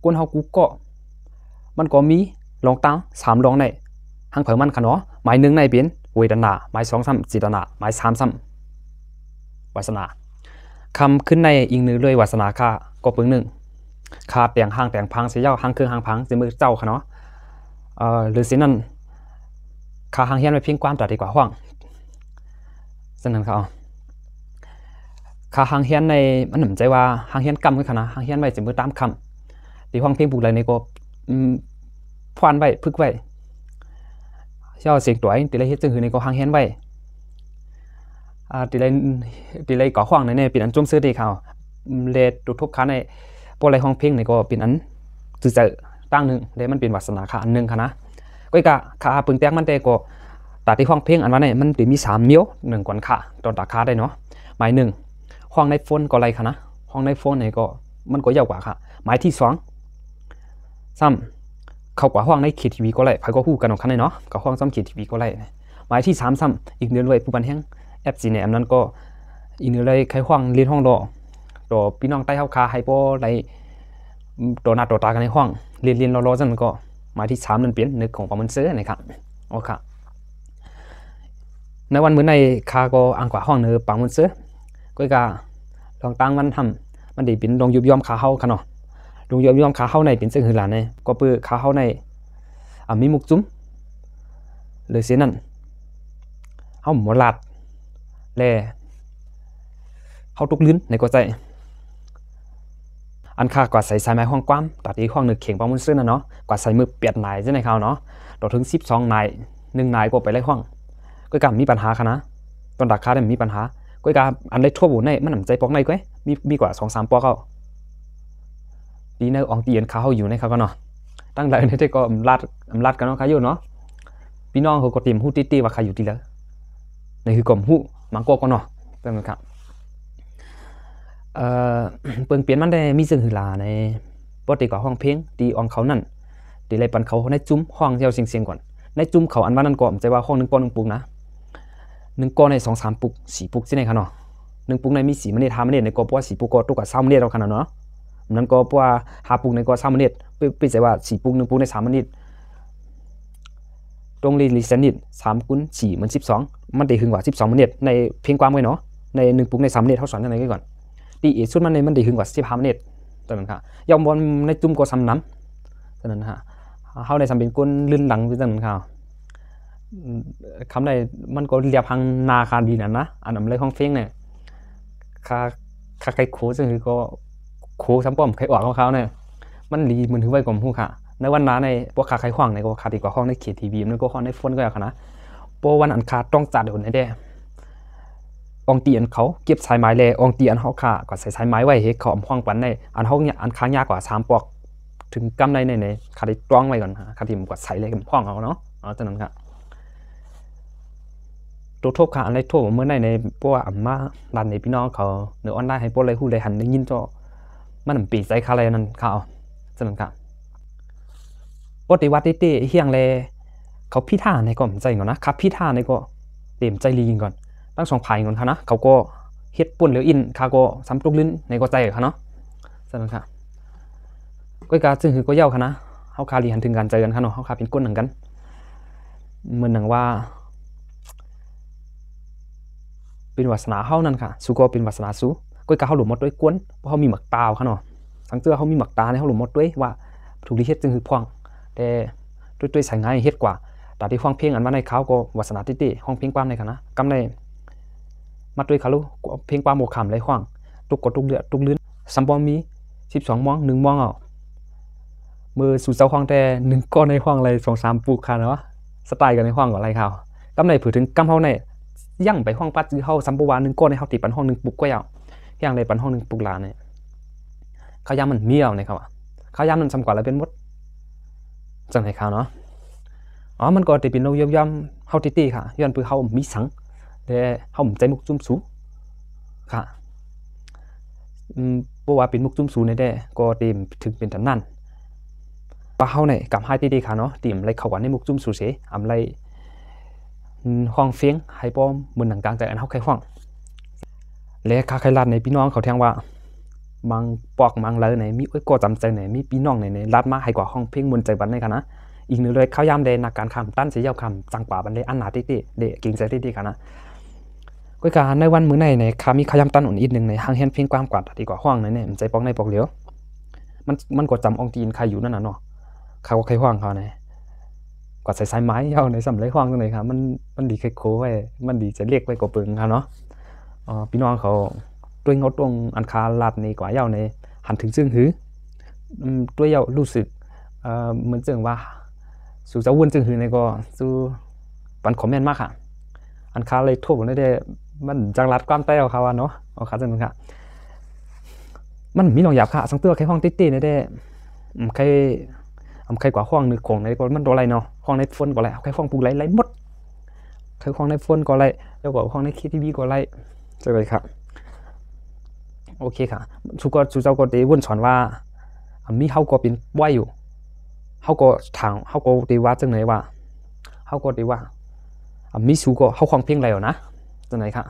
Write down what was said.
ก้นเฮากูก็มันก็มีลองตั้ง3ลองในหังเผอมันขะเนาะหมาย1ในเป็นเวทนาหมาย2ซ้ำจิตนาหมาย3ซ้ำวาสนาคำขึ้นในอีกนึงเลยวาสนาค่าก็ปึง1ค่าแปลงห้างแปลงพังเสียเจ้าห้างเครื่องห้างพังสิมือเจ้าขะเนาะหรือสินั่นค่าห้างเฮียนไว้เพียงความตัดดีกว่าห้องฉะนั้นเขาค่าห้างเฮียนในมันหนำใจว่าห้างเฮียนกำคือขะนะห้างเฮียนไว้สิมือตามคำที่ห้องเพียงปลูกอะไรในก็พวนไว้พึกไว้เจ้าเสียงตัวตีเลยเฮ็ดจึงคือในก็ห้างเฮียนไว้ตีเลยก่อห้องในเป็นอันจุ่มซื้อดีเขาเลดตุทุบค้าในพวกอะไรห้องเพียงในก็เป็นอันจืดตั้งหนึ่งเลยมันเป็นวาสนาค่าอันหนึ่งค่ะนะก็กะค่าปึงแตกมันแต่ก็ตัดที่ห้องเพียงอันว่าเนี่ยมันจะมี3มิ้ว1ก่อนค่ะตอนตัดค่าได้เนาะหมาย1ห้องในโฟนก็อะไรค่ะนะห้องในโฟนเนี่ยก็มันก็ยาวกว่าค่ะหมายที่2ซ้ำเข้ากว่าห้องในเคทีวีก็ไรไผก็คู่กันของคันเนาะกับห้องซ้ำเคทีวีก็ไรหมายที่3ซ้ำอีกเดือนเลยผู้บันแห้งแอปจีเนี่ยนั้นก็อีกเดือนเลยใครห้องเรียนห้องต่อพี่น้องใต้เฮาคาไฮโปไรตัวหน้าตัวตากันในห้องเรียนรอๆจังก็หมายที่3นั่นเป็นนึกของปามันเซอร์นะครับโอเคในวันมื้อในคาก็อังกว่าห้องเนื้อปามันเซอร์ก็กะลองตั้งมันทำมันได้เป็นลงยุบย่อมขาเฮาค่ะเนาะลงยุบย่อมขาเฮาในเป็นซึ่งหือหลานในก็เปื้อขาเฮาในมีมุกจุ้มเลยเสียนั่นเฮาหมอลาดแลเฮาตุกลิ้นในก็ใจอันค่ากว่าใส่สายไม้ห้องกว้างตัดที่ห้องนึกเข่งปามันเซอร์น่ะเนาะกว่าใส่มือ8นายจังได๋เขาเนาะต่อถึง12นาย1นายก็ไปไล่ห้องก็กะมีปัญหาค่ะนะตอนราคาได้มีปัญหาก็กะอันได้ทั่วบุในมันหนำใจปอกในก้อยมีกว่า 2-3 ปอกเอาดีในอองตีนเขาอยู่ในเขาก็เนาะตั้งหลายในที่ก็ลาดกันเนาะเขาอยู่เนาะพี่น้องเขาก็เตรียมฮู้ตี้ว่าใครอยู่ที่แล้วนี่คือกลุ่มฮู้มังกก็เนาะเป็นมั้ยครับเปิงเปลี่ยนมันได้มีซึ่งหือลาในปกติก็ห้องเพลงตีอองเขานั่นตีไรปันเขาในจุ้มห้องเที่ยวเสียงก่อนในจุ้มเขาอันว่านั่นก็ใจว่าห้อง1 ปอน 1 ปุกนะ1 ก้อนใน 2-3 ปุก4 ปุกที่ไหนคะเนาะ1 ปุกในมี4 มะเนต 5 มะเนตในก็เพราะว่า4 ปุกก็ตกกับ3 มะเนตเอาขนาดเนาะนั้นก็เพราะว่า5 ปุกในก็3 มะเนตไปใจว่า4 ปุก1 ปุกใน3 มะเนตตรงลีเซนิต3 คูณ 4 มัน12มันได้ถึงกว่า12 มะเนตในเพียงความไว้เนาะใน1 ปุกใน3 มะเนตเฮาสอนจังได๋ก่อนตีอีสุดมันในมันได้ถึงกว่า15 มะเนตตอนนั้นค่ะยอมบ่ในจุ้มก็ซ้ำน้ำตอนนั้นฮะเฮาได้สำเป็นก้นลื่นหลังคือจังนั้นค่ะคำใดมันก็เรียบพังนาคาดีนั่นนะอันนั้นเลยห้องเฟ้งเนี่ยค่าไก่โคซึ่งคือก็โคซ้ำป้อมไข่ออกของเขาเนี่ยมันรีมันถือไว้กว่าฮู้ค่ะในวันนั้นในพวกค่าไข่ขวางในก็ค่าดีกว่าห้องในเคทีวีมันก็ห้องในโฟนก็อย่างนะเพราะวันอันค่าต้องจัดโดนได้อองตีอันเขาเก็บสายไม้แลอองตีอันเฮาค่าก็ใส่สายไม้ไว้เฮ็ดเขาห้องปันในอันเฮาเนี่ยอันค้างยากกว่า3 ปอกถึงกำในค่าได้ตรองไว้ก่อนค่าที่มันกว่าใส่เลยกับห้องเอาเนาะจังนั้นค่ะตัวทบค่ะอะไรทั่วเมื่อในพวกอัมมาดันในพี่น้องเขาเนื้อออนไลน์ให้พวกอะไรหู้เลยหันได้ยินจ่อมันปีใจคาอะไรนั่นเขาสนับค่ะปกติวัดเต้เฮียงเลยเขาพี่ท่าในก็ใจก่อนนะครับพี่ท่าในก็เต็มใจลีกินก่อนตั้ง2 ภายก่อนค่ะนะเขาก็เฮ็ดปุ่นเหลืออินเขาก็ซ้ำตุกลิ้นในก็ใจค่ะเนาะสนับค่ะก็การซึ่งคือก็เย้าค่ะนะเฮาคาลีหันถึงการใจกันค่ะเนาะเฮาคาเป็นก้นหนังกันเหมือนหนังว่าเป็นวาสนาเฮานั่นค่ะสุก็เป็นวาสนาสุก็กะเฮาหลุมหมดด้วยกวนเพราะเฮามีหมักตาค่ะเนาะสังเกตเฮามีหมักตาในเฮาหลุมหมดด้วยว่าถูกลิเฮ็ดจึงคือพ่วงแต่ด้วยสายงานเฮ็ดกว่าแต่ที่ห้องเพียงอันว่าในเขาก็วาสนาติห้องเพียงความในค่ะนะกำในมัดด้วยเขาลูเพียงความโมคำเลยห้องตุกกดตุกเดือดตุกลื่นซัมบอมมี12 มอง1 มองเอามือสู่เจ้าห้องแต่1 ก้อนในห้องอะไร2-3 ปุกค่ะเนาะสไตล์กันในห้องก็อะไรเขากำในผือถึงกำเฮาในยั่งไปห้องปัดจื้อเฮาซัมปวา1 ก้อนในเฮาติปันห้อง 1 ปุกก็ยาวอย่างในปันห้อง 1 ปุกลาเนี่ยเขายามมันเมียวในเขาเขายามมันซ้ำกว่าแล้วเป็นมดจังได๋เขาเนาะมันก็ได้เป็นโลย่อมเฮาติค่ะย้อนปือเฮามีสังแต่เฮาใจมุกจุ่มสูค่ะบ่ว่าเป็นมุกจุ่มสูในแด้ก็เต็มถึงเป็นตำนานปะเฮาเนี่ยกับไฮติค่ะเนาะเตรียมไล่เข้ากันในมุกจุ่มสูเสอำไล่ห้องเฟียงไฮป้อมเหมือนหนังกลางใจอันเฮาไข่ห้องและค่าไข่ลาดในพี่น้องเขาแทงว่า มังปอกมังเลยไหนมีอ้อยก็จำใจไหนมีพี่น้องไหนรัดมาให้กว่าห้องเพ่งมนใจบันในกันนะอีกหนึ่งเลยข้าวยามเดนักการคำตั้นเสียยาวคำจังป่าบันเลยอันหนาติติเดกิ่งใจติติกันนะก็การในวันมื้อในข้ามีข้าวยามตั้นอุ่นอีกหนึ่งในห้างเฮียนเพียงความกว่าดีกว่าห้องไหนเนี่ยใจปอกในปอกเหลียวมันก็จำองตีนใครอยู่นั่นน่ะเนาะเขาก็ใครห้องเขาไหนกว่าใส่ไม้เอาในสำเร็จห้องตรงไหนครับมันดีแค่โค้ไว้มันดีจะเรียกไว้ก็เปิงครับเนาะพี่น้องเขาด้วยงดตรงอันคาลาดในกว่าเย้าในหันถึงซึ่งหือด้วยเย้ารู้สึกเหมือนเจิงว่าสู่เจ้าวุ่นจึงหือในก็สู่ปันคอมเมนต์มากค่ะอันคาเลยทั่วผมได้มันจังรัดความเต้าเขาเนาะเอาขาจังค่ะมันมีหลองหยาบค่ะสังเกตแค่ห้องตี้ๆในได้ใครกว่าห้องนึกของในก็มันตัวอะไรเนาะห้องในฝนก็ไรแค่ห้องปูไรหมดแค่ห้องในฝนก็ไรแล้วก็ห้องในคีทีวีก็ไรจะเลยครับโอเคค่ะชูเจ้าก็ได้วุ่นสอนว่ามีเขาก็เป็นว่ายอยู่เขาก็ทางเขาก็ได้ว่าจังไหนว่าเขาก็ได้ว่ามีสูก็เขาความเพียงไรนะจังไหนค่ะ